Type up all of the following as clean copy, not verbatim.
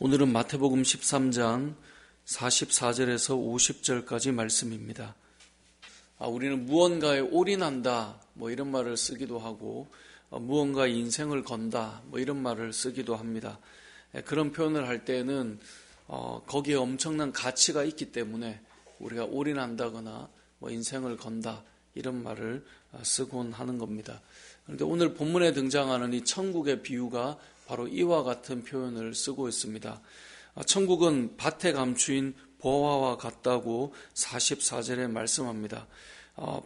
오늘은 마태복음 13장 44절에서 50절까지 말씀입니다. 우리는 무언가에 올인한다 이런 말을 쓰기도 하고 무언가에 인생을 건다 이런 말을 쓰기도 합니다. 그런 표현을 할 때는 거기에 엄청난 가치가 있기 때문에 우리가 올인한다거나 인생을 건다 이런 말을 쓰곤 하는 겁니다. 그런데 오늘 본문에 등장하는 이 천국의 비유가 바로 이와 같은 표현을 쓰고 있습니다. 천국은 밭에 감추인 보화와 같다고 44절에 말씀합니다.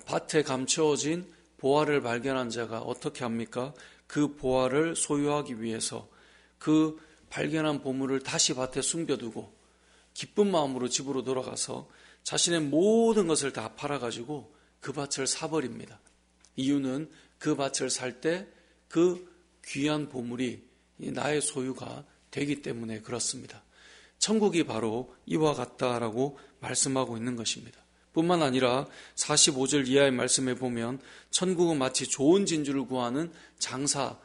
밭에 감추어진 보화를 발견한 자가 어떻게 합니까? 그 보화를 소유하기 위해서 그 발견한 보물을 다시 밭에 숨겨두고 기쁜 마음으로 집으로 돌아가서 자신의 모든 것을 다 팔아가지고 그 밭을 사버립니다. 이유는 그 밭을 살 때 그 귀한 보물이 나의 소유가 되기 때문에 그렇습니다. 천국이 바로 이와 같다라고 말씀하고 있는 것입니다. 뿐만 아니라 45절 이하의 말씀에 보면 천국은 마치 좋은 진주를 구하는 장사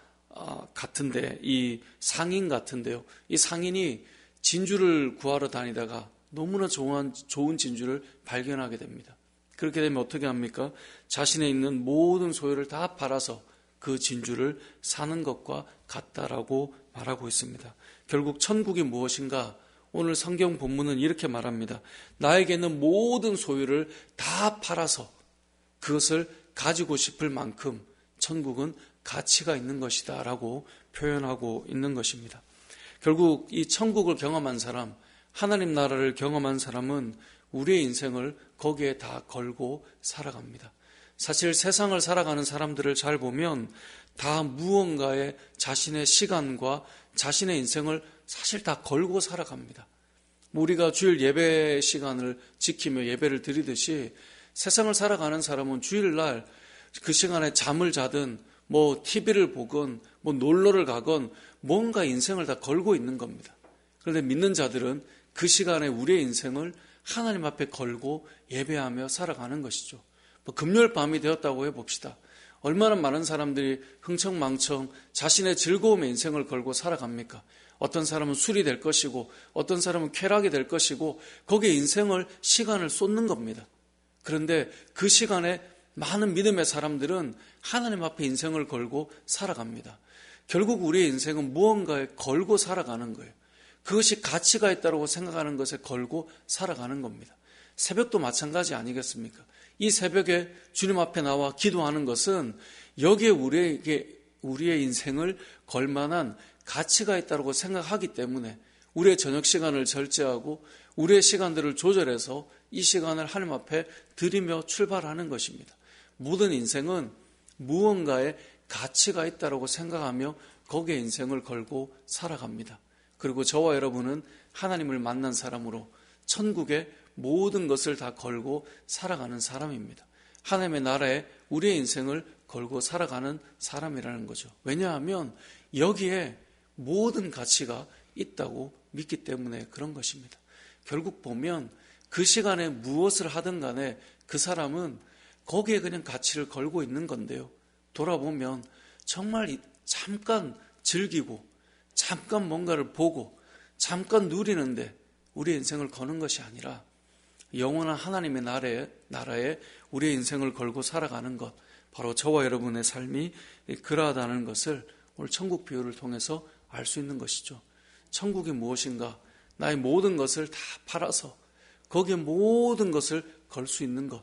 같은데 이 상인 같은데요. 이 상인이 진주를 구하러 다니다가 너무나 좋은 진주를 발견하게 됩니다. 그렇게 되면 어떻게 합니까? 자신의 있는 모든 소유를 다 팔아서 그 진주를 사는 것과 같다라고 말하고 있습니다. 결국 천국이 무엇인가? 오늘 성경 본문은 이렇게 말합니다. 나에게는 모든 소유를 다 팔아서 그것을 가지고 싶을 만큼 천국은 가치가 있는 것이다 라고 표현하고 있는 것입니다. 결국 이 천국을 경험한 사람, 하나님 나라를 경험한 사람은 우리의 인생을 거기에 다 걸고 살아갑니다. 사실 세상을 살아가는 사람들을 잘 보면 다 무언가에 자신의 시간과 자신의 인생을 사실 다 걸고 살아갑니다. 우리가 주일 예배 시간을 지키며 예배를 드리듯이 세상을 살아가는 사람은 주일날 그 시간에 잠을 자든 TV를 보건 놀러를 가건 뭔가 인생을 다 걸고 있는 겁니다. 그런데 믿는 자들은 그 시간에 우리의 인생을 하나님 앞에 걸고 예배하며 살아가는 것이죠. 금요일 밤이 되었다고 해봅시다. 얼마나 많은 사람들이 흥청망청 자신의 즐거움의 인생을 걸고 살아갑니까? 어떤 사람은 술이 될 것이고 어떤 사람은 쾌락이 될 것이고 거기에 인생을 시간을 쏟는 겁니다. 그런데 그 시간에 많은 믿음의 사람들은 하나님 앞에 인생을 걸고 살아갑니다. 결국 우리의 인생은 무언가에 걸고 살아가는 거예요. 그것이 가치가 있다고 생각하는 것에 걸고 살아가는 겁니다. 새벽도 마찬가지 아니겠습니까? 이 새벽에 주님 앞에 나와 기도하는 것은 여기에 우리의 인생을 걸 만한 가치가 있다고 생각하기 때문에 우리의 저녁 시간을 절제하고 우리의 시간들을 조절해서 이 시간을 하나님 앞에 드리며 출발하는 것입니다. 모든 인생은 무언가에 가치가 있다고 생각하며 거기에 인생을 걸고 살아갑니다. 그리고 저와 여러분은 하나님을 만난 사람으로 천국의 모든 것을 다 걸고 살아가는 사람입니다. 하나님의 나라에 우리의 인생을 걸고 살아가는 사람이라는 거죠. 왜냐하면 여기에 모든 가치가 있다고 믿기 때문에 그런 것입니다. 결국 보면 그 시간에 무엇을 하든 간에 그 사람은 거기에 그냥 가치를 걸고 있는 건데요. 돌아보면 정말 잠깐 즐기고 잠깐 뭔가를 보고 잠깐 누리는데 우리의 인생을 거는 것이 아니라 영원한 하나님의 나라에 우리의 인생을 걸고 살아가는 것, 바로 저와 여러분의 삶이 그러하다는 것을 오늘 천국 비유를 통해서 알 수 있는 것이죠. 천국이 무엇인가? 나의 모든 것을 다 팔아서 거기에 모든 것을 걸 수 있는 것,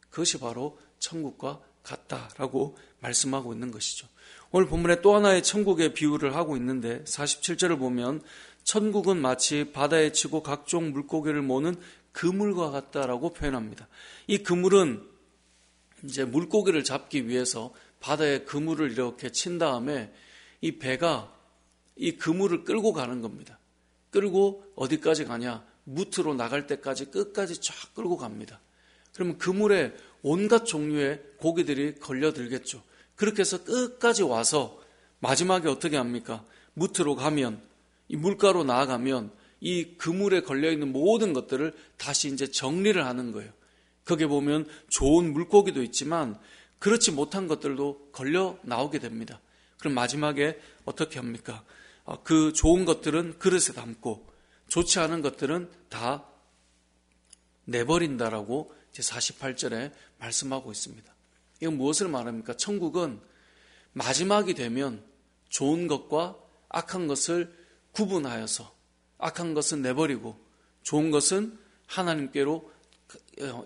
그것이 바로 천국과 같다라고 말씀하고 있는 것이죠. 오늘 본문에 또 하나의 천국의 비유를 하고 있는데 47절을 보면 천국은 마치 바다에 치고 각종 물고기를 모는 그물과 같다라고 표현합니다. 이 그물은 이제 물고기를 잡기 위해서 바다에 그물을 이렇게 친 다음에 이 배가 이 그물을 끌고 가는 겁니다. 끌고 어디까지 가냐? 무트로 나갈 때까지 끝까지 쫙 끌고 갑니다. 그러면 그물에 온갖 종류의 고기들이 걸려들겠죠. 그렇게 해서 끝까지 와서 마지막에 어떻게 합니까? 무트로 가면 이 물가로 나아가면 이 그물에 걸려있는 모든 것들을 다시 이제 정리를 하는 거예요. 거기에 보면 좋은 물고기도 있지만 그렇지 못한 것들도 걸려 나오게 됩니다. 그럼 마지막에 어떻게 합니까? 그 좋은 것들은 그릇에 담고 좋지 않은 것들은 다 내버린다라고 이제 48절에 말씀하고 있습니다. 이건 무엇을 말합니까? 천국은 마지막이 되면 좋은 것과 악한 것을 구분하여서 악한 것은 내버리고 좋은 것은 하나님께로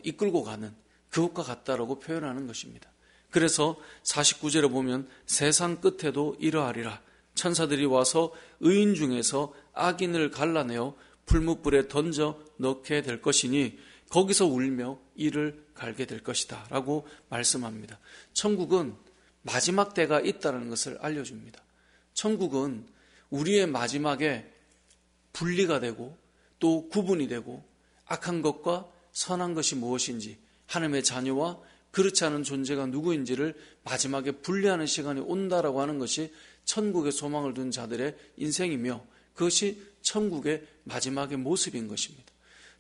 이끌고 가는 그것과 같다라고 표현하는 것입니다. 그래서 49절에 보면 세상 끝에도 이러하리라. 천사들이 와서 의인 중에서 악인을 갈라내어 풀무불에 던져 넣게 될 것이니 거기서 울며 이를 갈게 될 것이다 라고 말씀합니다. 천국은 마지막 때가 있다는 것을 알려줍니다. 천국은 우리의 마지막에 분리가 되고 또 구분이 되고 악한 것과 선한 것이 무엇인지 하나님의 자녀와 그렇지 않은 존재가 누구인지를 마지막에 분리하는 시간이 온다라고 하는 것이 천국의 소망을 둔 자들의 인생이며 그것이 천국의 마지막의 모습인 것입니다.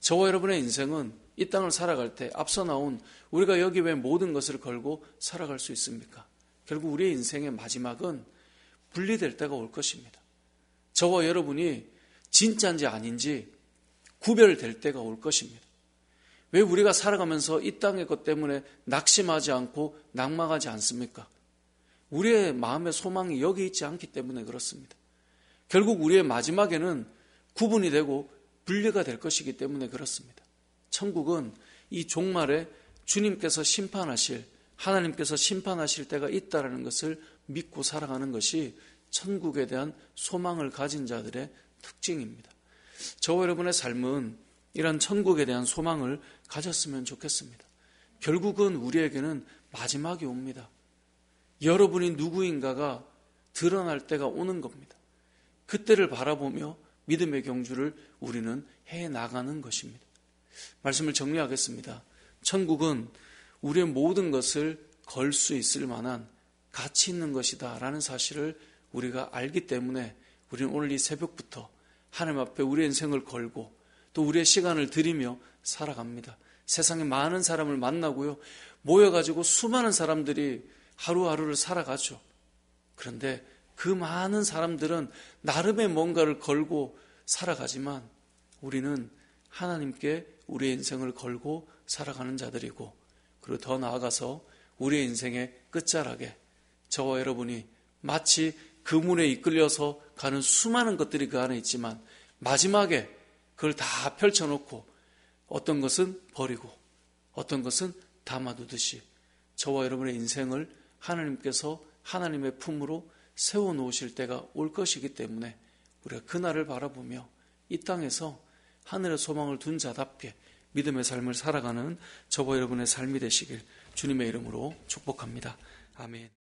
저와 여러분의 인생은 이 땅을 살아갈 때 앞서 나온 우리가 여기 왜 모든 것을 걸고 살아갈 수 있습니까? 결국 우리의 인생의 마지막은 분리될 때가 올 것입니다. 저와 여러분이 진짜인지 아닌지 구별될 때가 올 것입니다. 왜 우리가 살아가면서 이 땅의 것 때문에 낙심하지 않고 낙망하지 않습니까? 우리의 마음의 소망이 여기 있지 않기 때문에 그렇습니다. 결국 우리의 마지막에는 구분이 되고 분리가 될 것이기 때문에 그렇습니다. 천국은 이 종말에 주님께서 심판하실, 하나님께서 심판하실 때가 있다는 것을 믿고 살아가는 것이 천국에 대한 소망을 가진 자들의 특징입니다. 저와 여러분의 삶은 이런 천국에 대한 소망을 가졌으면 좋겠습니다. 결국은 우리에게는 마지막이 옵니다. 여러분이 누구인가가 드러날 때가 오는 겁니다. 그때를 바라보며 믿음의 경주를 우리는 해나가는 것입니다. 말씀을 정리하겠습니다. 천국은 우리의 모든 것을 걸 수 있을 만한 가치 있는 것이다 라는 사실을 우리가 알기 때문에 우리는 오늘 이 새벽부터 하나님 앞에 우리의 인생을 걸고 또 우리의 시간을 들이며 살아갑니다. 세상에 많은 사람을 만나고요. 모여가지고 수많은 사람들이 하루하루를 살아가죠. 그런데 그 많은 사람들은 나름의 뭔가를 걸고 살아가지만 우리는 하나님께 우리의 인생을 걸고 살아가는 자들이고 그리고 더 나아가서 우리의 인생의 끝자락에 저와 여러분이 마치 그 문에 이끌려서 가는 수많은 것들이 그 안에 있지만 마지막에 그걸 다 펼쳐놓고 어떤 것은 버리고 어떤 것은 담아두듯이 저와 여러분의 인생을 하나님께서 하나님의 품으로 세워놓으실 때가 올 것이기 때문에 우리가 그날을 바라보며 이 땅에서 하늘의 소망을 둔 자답게 믿음의 삶을 살아가는 저와 여러분의 삶이 되시길 주님의 이름으로 축복합니다. 아멘.